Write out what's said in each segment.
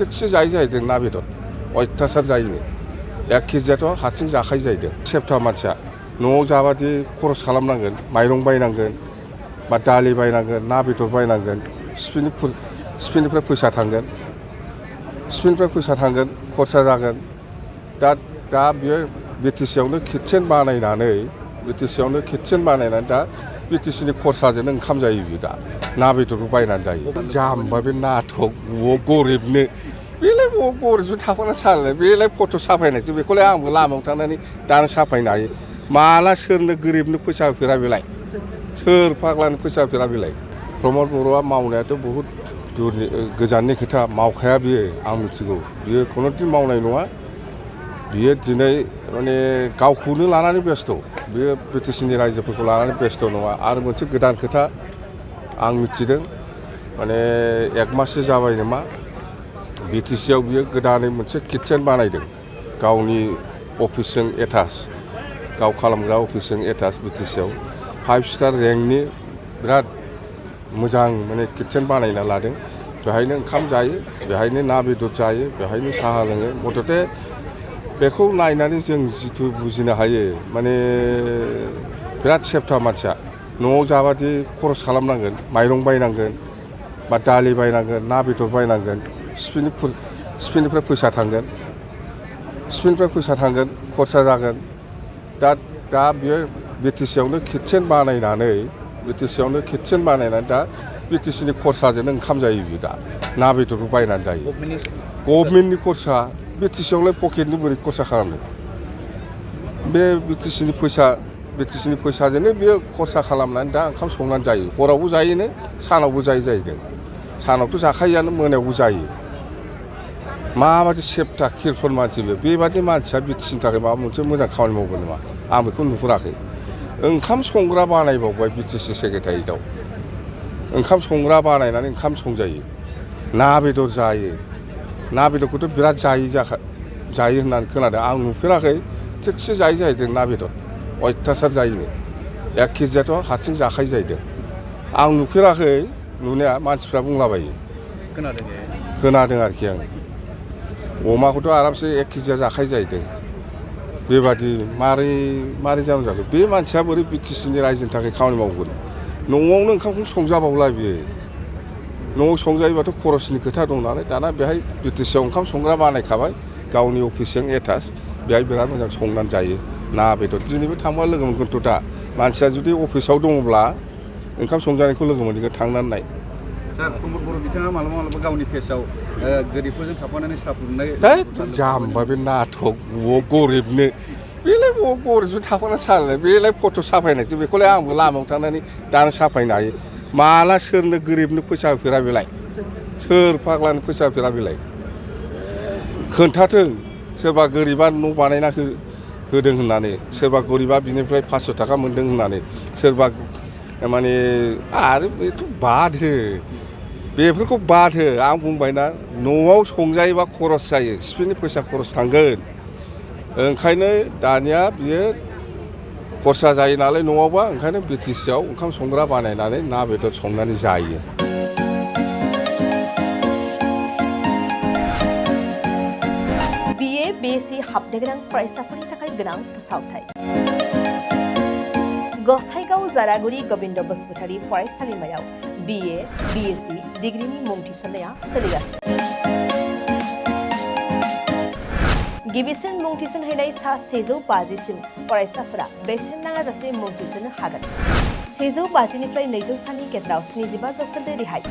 थिगसे जायो जाहैदों ना बेदर अयथासार जायोनो 1 केजियाथ' हारसिं जाखायो जाहैदों सेबथा मानसिया न'आव जाबादि खरस खालामनांगोन माइरं बायनांगोन बा दालि बायनांगोन ना बेदर बायनांगोन सिफिनिफ्राय फैसा थांगोन खरसा जागोन दा बियो बिटिसियावनो किटचेन बानायनानै दा बिटिसिनि खरसाजोंनो ओंखाम जायो बियो दा ना बेदरखौ बायनानै जायो जाम्बा बे नाटक गरिबनो बेलाय गरिबजों थाफाना सालाय बेलाय फट' साफायनायसो बेखौलाय आंबो लामायाव थांनानै दानो साफायनो हायो माला सोरनो गोरिबनो फैसा होफेरा बेलाय सोर फाग्लानो फैसा होफेरा बेलाय प्रमद बर'आ मावनायाथ' बहुद गोजाननि खोथा मावखाया बियो आं मिथिगौ बियो खुनुदिन मावनाय नङा बियो दिनै माने गावखौनो लानानै बेस्थ' बियो बिटिसिनि रायजोफोरखौ लानानै बेस्थ' नङा आरो मोनसे गोदान खोथा आं मिथिदों माने 1 माससो जाबाय नामा बिटिसियाव बियो गोदानै मोनसे किटचेन बानायदों गावनि अफिसजों एटाच गाव खालामग्रा अफिसजों एटाच बिटिसियाव 5 स्टार रेंकनि बिराद मोजां माने किटचेन बानायना लादों बेहायनो ओंखाम जायो बेहायनो ना बेदर जायो बेहायनो साहा लोङो मथथे बेखौ नायनानै जों जिथु बुजिनो हायो माने बिराद सेबथा मानसिया न'आव जाबादि खरस खालामनांगोन माइरं बायनांगोन बा दालि बायनांगोन ना बेदर बायनांगोन सिफिनिफ्राय फैसा थांगोन खरसा जागोन दा बियो बिटिसियावनो किटचेन बानायनानै दा बिटिसिनि खरसाजोंनो ओंखाम जायो बियो दा ना बेदरखौ बायनानै जायो गभर्नमेन्टनि खरसा बिटिसियावलाय पकेटनि बोरै खरसा खालामनो बे बिटिसिनि फैसाजोंनो बियो खरसा खालामनानै दा ओंखाम संनानै जायो हरावबो जायोनो सानावबो जायो जाहैदों सानावथ' जाखायोआनो मोनायावबो जायो माबादि सेबथा किरफन मानसि बेबादि मानसिया बिटिसिनि थाखाय माबा मोनसे मोजां खामानि मावगोन नामा आं बेखौ नुहुराखै ओंखाम संग्रा बानायबावबाय बिटिसि सेक्रेटारियेटआव ओंखाम संग्रा बानायनानै ओंखाम संजायो ना बेदर जायो ना बेदरखौथ' बिराद जायो होननानै खोनादों आं नुफेराखै थिगसे जायो जाहैदों ना बेदर अयथासार जायोनो 1 केजियाथ' हारसिं जाखायो जाहैदों आं नुफेराखै नुनाया मानसिफ्रा बुंलाबायो खोनादों आरोखि आं अमाखौथ' आरामसे 1 केजिया जाखायो जाहैदों बेबादि मारै जानो जाखो बे मानसिया बोरै बिटिसिनि रायजोनि थाखाय खामानि मावगोन न'आवनो ओंखामखौ संजाबावला बियो न'आव संजायोबाथ' खरसनि खोथा दं नालाय दाना बेहाय बिटिसियाव ओंखाम संग्रा बानायखाबाय गावनि अफिसजों एटाच बेहाय बिराद मोजां संनानै जायो ना बेदर दिनैबो थांबा लोगो मोनगोनथ' दा मानसिया जुदि अफिसाव दङब्ला ओंखाम संजानायखौ लोगो मोनगोन थांनानै नाय सार प्रमद बर' बिथाङा मालाबा गावनि फेसआव गोरिबफोरजों थाफानानै साहा फुदुंनाय जाम्बा बे नाटक गरिबनो बेलाय गरिबजों थाफाना सालाय बेलाय फट' साफायनायसो बेखौलाय आंबो लामायाव थांनानै दानो साफायनो हायो माला सोरनो गोरिबनो फैसा होफेरा बेलाय सोर फाग्लानो फैसा होफेरा बेलाय खोन्थाथों सोरबा गोरिबा न' बानायना होदों होननानै सोरबा गरिबा बिनिफ्राय 500 थाखा मोन्दों होननानै सोरबा माने आरो बेथ' बादहो बेफोरखौ बादहो आं बुंबायना न'आव संजायोबा खरस जायो सिफिनि फैसा खरस थांगोन ओंखायनो दानिया बियो खरसा जायो नालाय न'आवबा ओंखायनो बिटिसियाव ओंखाम संग्रा बानायनानै ना बेदर संनानै जायो BA BSc हाबनो गोनां फरायसाफोरनि थाखाय गोनां फोसावथाय गसाइगाव जारागुरि गोविन्द बसुमतारी फरायसालिमायाव BA BSc डिग्रीनि मुं थिसननाया सोलिगासिनो गिबिसिन मुं थिसनहैनाय सा 150 सिम फरायसाफोरा बेसेन नाङाजासे मुं थिसननो हागोन 150 निफ्राय 200 सानि गेजेराव 75% रेहाय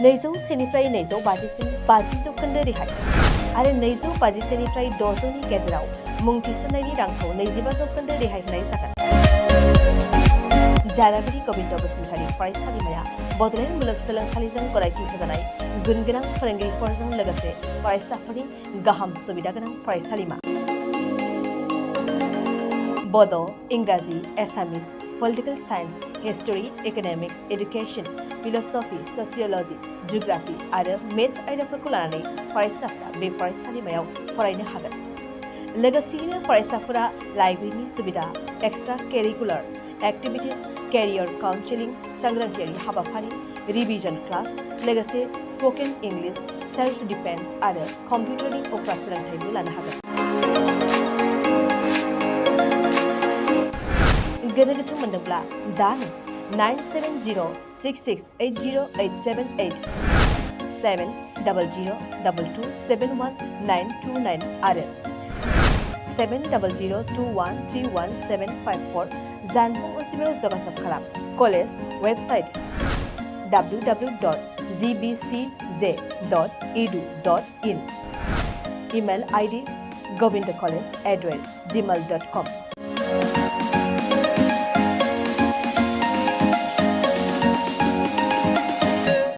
201 निफ्राय 250 सिम 50% रेहाय आरो 250 निफ्राय 600 नि गेजेराव मुं थिसननायनि रांखौ 25% रेहाय होनाय जागोन जारागुरि गोविन्द बसुमतारी फरायसालिमाया बड'लेण्ड मुलुगसोलोंसालिजों गनायथि होजानाय गुनगोनां फोरोंगिरिफोरजों लोगोसे फरायसाफोरनि गाहाम सुबिदा गोनां फरायसालिमा बड', इंराजि, Assamese, political science, history, economics, education, philosophy, sociology, geography आरो मेथ्स आयदाफोरखौ लानानै फरायसाफोरा बे फरायसालिमायाव फरायनो हागोन लोगोसेयैनो फरायसाफोरा लाइब्रेरिनि सुबिदा एक्सट्रा करिकुलार एक्टिविटीज कैरियर काउन्सेलिं सांग्रांथियारि हाबाफारि रिविजन क्लास लोगोसे स्पोकन इंग्लिश सेल्फ डिफेन्स आरो कम्पिउटारनि उफ्रा सोलोंथाइबो लानो हागोन। गोनो गोथो मोनदोंब्ला दानो 9706680878 70022271929 आरो 70021311754 जानबुं अनजिमायाव जगाजग खालाम। College website www.gbcj.edu.in email ID govindacollege@gmail.com